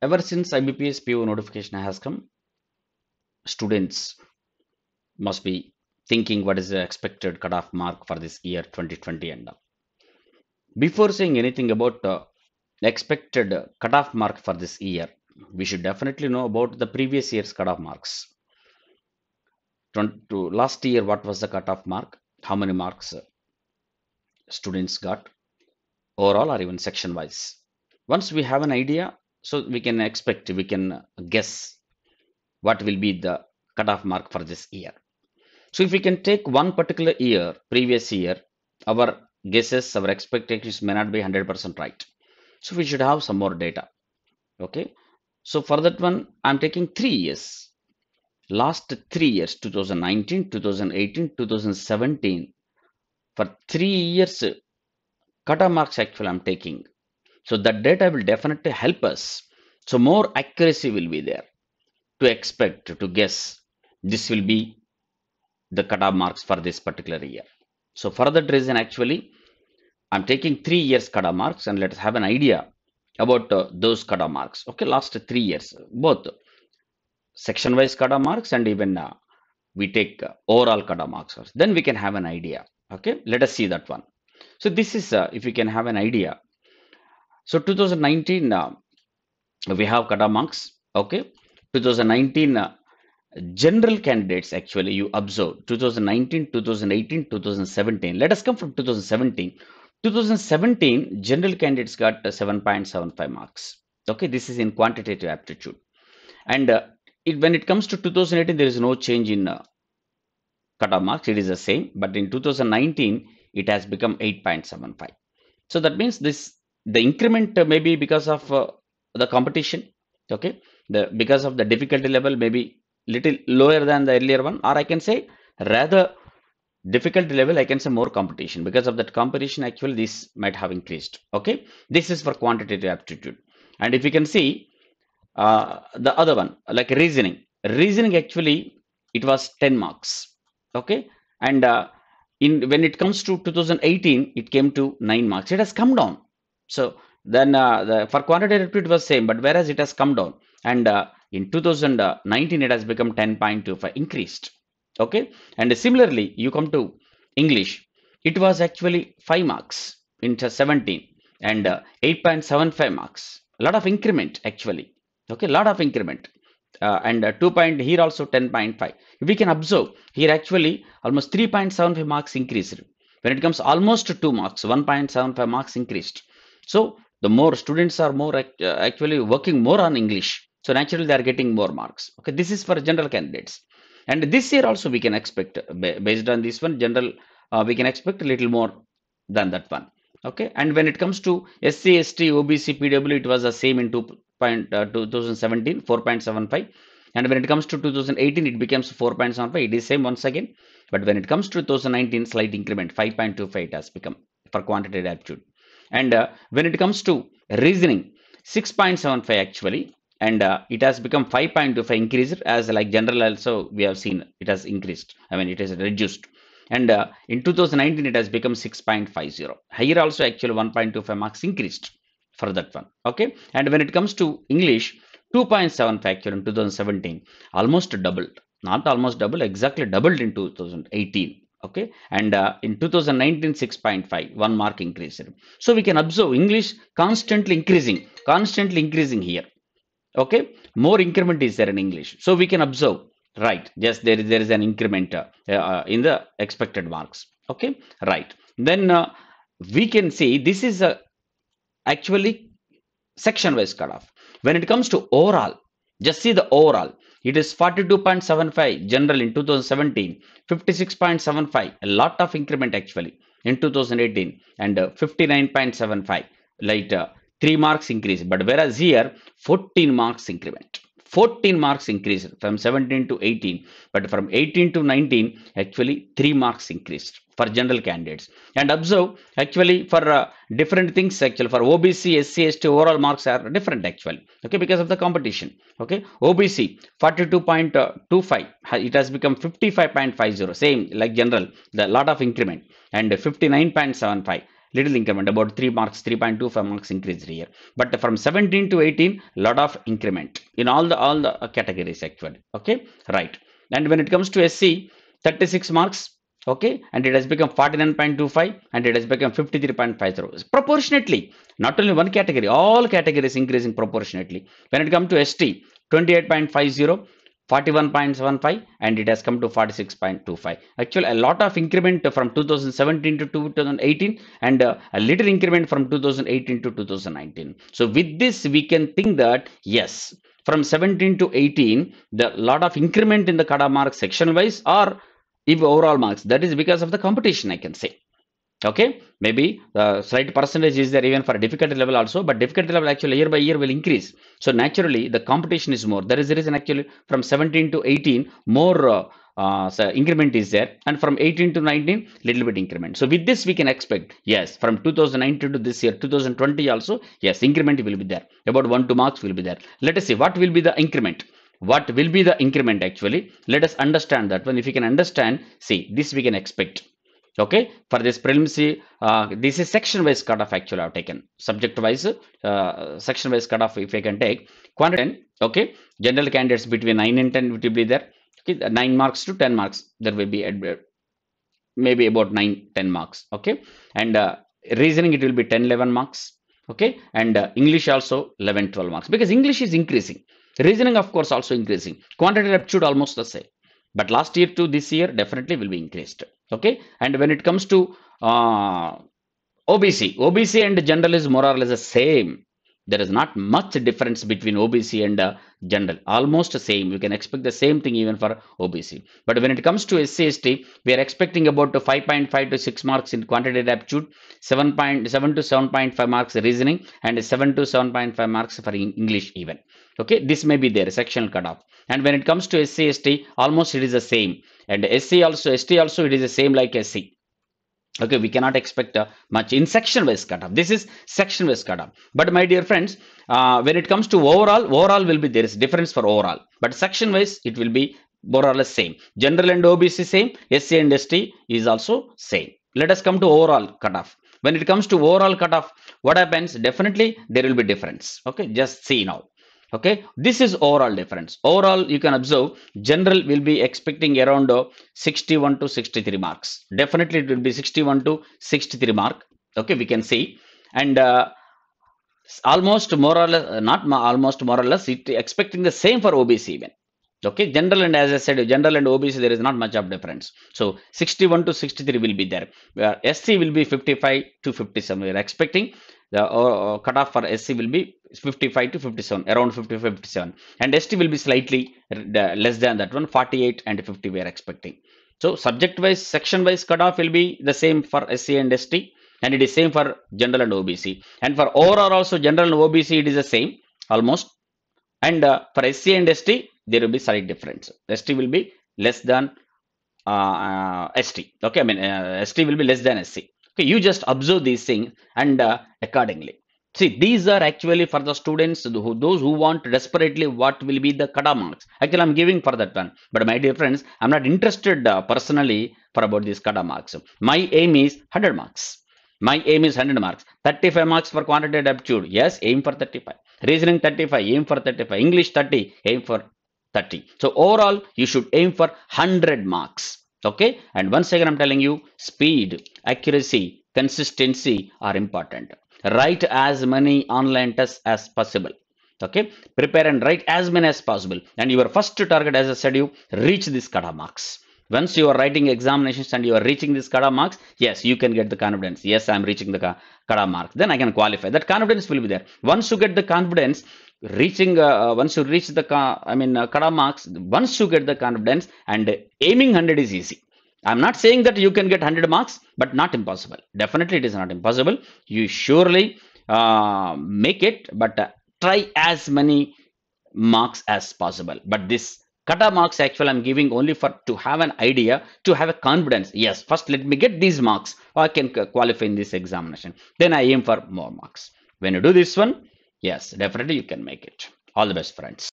Ever since IBPS PO notification has come, students must be thinking what is the expected cutoff mark for this year 2020 and all. Before saying anything about expected cutoff mark for this year, we should definitely know about the previous year's cutoff marks. To last year, what was the cutoff mark? How many marks students got overall or even section wise? Once we have an idea, so we can expect, we can guess what will be the cutoff mark for this year. So if we can take one particular year, previous year, our guesses, our expectations may not be 100% right. So we should have some more data. Okay. So for that one, I'm taking 3 years. Last 3 years, 2019, 2018, 2017. For 3 years, cutoff marks actually I'm taking. So that data will definitely help us. So more accuracy will be there to expect, to guess this will be the cutoff marks for this particular year. So for that reason, actually, I'm taking 3 years cutoff marks and let's have an idea about those cutoff marks. Okay, last 3 years, both section wise cutoff marks and even we take overall cutoff marks. Then we can have an idea. Okay, let us see that one. So this is if we can have an idea. So 2019, we have cutoff marks. Okay, 2019 general candidates actually you observe 2019, 2018, 2017. Let us come from 2017. 2017 general candidates got 7.75 marks. Okay, this is in quantitative aptitude. And when it comes to 2018, there is no change in cutoff marks. It is the same. But in 2019, it has become 8.75. So that means the increment may be because of the competition. Okay, because of the difficulty level maybe little lower than the earlier one, or I can say rather difficulty level, I can say more competition. Because of that competition, actually this might have increased. Okay, this is for quantitative aptitude. And if you can see the other one like reasoning actually it was 10 marks. Okay, and in when it comes to 2018, it came to 9 marks. It has come down. So then for quantitative it was same, but whereas it has come down, and in 2019 it has become 10.25 increased. Okay, and similarly you come to English, it was actually 5 marks in 17 and 8.75 marks. A lot of increment actually. Okay, lot of increment. And 2 point here also 10.5. We can observe here actually almost 3.75 marks increased. When it comes almost to 2 marks, 1.75 marks increased. So the more students are more actually working more on English, so naturally they are getting more marks. Okay, this is for general candidates. And this year also we can expect based on this one general, we can expect a little more than that one. Okay, and when it comes to SC, ST, OBC, PW, it was the same in 2017, 4.75. And when it comes to 2018, it becomes 4.75. It is same once again. But when it comes to 2019, slight increment, 5.25 it has become for quantitative aptitude. And when it comes to reasoning, 6.75 actually, and it has become 5.25 increased, as like general also we have seen it has increased. I mean it is reduced. And in 2019 it has become 6.50. Here also actually 1.25 marks increased for that one. Okay, and when it comes to English, 2.75 actually in 2017, almost doubled. Not almost double, exactly doubled in 2018. Okay, and in 2019 6.5, 1 mark increased. So we can observe English constantly increasing here. Okay, more increment is there in English, so we can observe, right, yes, there is an increment in the expected marks. Okay, right, then we can see this is actually section wise cutoff. When it comes to overall, just see the overall, it is 42.75 general in 2017, 56.75, a lot of increment actually in 2018, and 59.75, like 3 marks increase. But whereas here 14 marks increment, 14 marks increased from 17 to 18, but from 18 to 19 actually 3 marks increased for general candidates. And observe actually for different things, actually for OBC, SC, ST overall marks are different actually. Okay, because of the competition. Okay, OBC 42.25, it has become 55.50, same like general, the lot of increment, and 59.75, little increment, about 3 marks, 3.25 marks increased here. But from 17 to 18, lot of increment in all the categories actually. Okay, right. And when it comes to SC, 36 marks. Okay, and it has become 49.25 and it has become 53.50 proportionately. Not only one category, all categories increasing proportionately. When it comes to ST, 28.50, 41.75 and it has come to 46.25. Actually, a lot of increment from 2017 to 2018 and a little increment from 2018 to 2019. So with this, we can think that yes, from 17 to 18, the lot of increment in the CADA marks section wise or if overall marks, that is because of the competition, I can say. Okay, maybe the slight percentage is there even for difficulty level also, but difficulty level actually year by year will increase. So naturally, the competition is more. That is the reason actually from 17 to 18, more so increment is there, and from 18 to 19, little bit increment. So with this, we can expect yes, from 2019 to this year, 2020 also, yes, increment will be there. About 1-2 marks will be there. Let us see what will be the increment. What will be the increment actually? Let us understand that one. If you can understand, see this we can expect. Okay, for this preliminary, this is section wise cutoff actually I've taken. Subject wise, section wise cutoff if I can take. Quantity 10, okay, general candidates between 9 and 10 will be there. Okay, 9 marks to 10 marks, there will be maybe about 9-10 marks. Okay, and reasoning it will be 10-11 marks. Okay, and English also 11-12 marks because English is increasing. Reasoning of course also increasing. Quantitative aptitude almost the same, but last year to this year definitely will be increased. Okay, and when it comes to OBC and general is more or less the same. There is not much difference between OBC and general, almost the same. You can expect the same thing even for OBC. But when it comes to SC/ST, we are expecting about 5.5 to 6 marks in quantitative aptitude, 7.7 to 7.5 marks reasoning, and 7 to 7.5 marks for English even. Okay, this may be there sectional cutoff. And when it comes to SC/ST, almost it is the same. And ST also it is the same like SC. Okay, we cannot expect much in section wise cutoff. This is section wise cutoff. But my dear friends, when it comes to overall will be there is difference for overall, but section wise it will be more or less same. General and OBC same, SC and ST is also same. Let us come to overall cutoff. When it comes to overall cutoff, what happens? Definitely there will be difference. Okay, just see now. Okay, this is overall difference. Overall, you can observe general will be expecting around 61 to 63 marks. Definitely, it will be 61 to 63 mark. Okay, we can see, and almost more or less, not almost more or less, it expecting the same for OBC even. Okay, general and as I said, general and OBC there is not much of difference. So 61 to 63 will be there. Where SC will be 55 to 57. We are expecting the cutoff for SC will be 55 to 57, around 55, 57, and ST will be slightly less than that one, 48 and 50 we are expecting. So subject wise, section wise cutoff will be the same for SC and ST, and it is same for general and OBC. And for overall also general and OBC it is the same almost. And for SC and ST there will be slight difference. ST will be less than ST. Okay, I mean ST will be less than SC. Okay, you just observe these things and accordingly. See, these are actually for the students those who want desperately what will be the cutoff marks. Actually, I'm giving for that one. But my dear friends, I'm not interested personally for about these cutoff marks. My aim is 100 marks. My aim is 100 marks. 35 marks for quantitative aptitude. Yes, aim for 35. Reasoning 35, aim for 35. English 30, aim for 30. So overall, you should aim for 100 marks. Okay. And once again, I'm telling you, speed, accuracy, consistency are important. Write as many online tests as possible. Okay. Prepare and write as many as possible. And your first target, as I said, you reach this cutoff marks. Once you are writing examinations and you are reaching this cutoff marks, yes, you can get the confidence. Yes, I'm reaching the cutoff marks. Then I can qualify. That confidence will be there. Once you get the confidence, reaching once you reach the cutoff marks, once you get the confidence, and aiming 100 is easy. I'm not saying that you can get 100 marks, but not impossible. Definitely, it is not impossible. You surely make it, but try as many marks as possible. But this cutoff marks actually I'm giving only for to have an idea, to have a confidence. Yes, first let me get these marks, or I can qualify in this examination. Then I aim for more marks. When you do this one, yes, definitely you can make it. All the best, friends.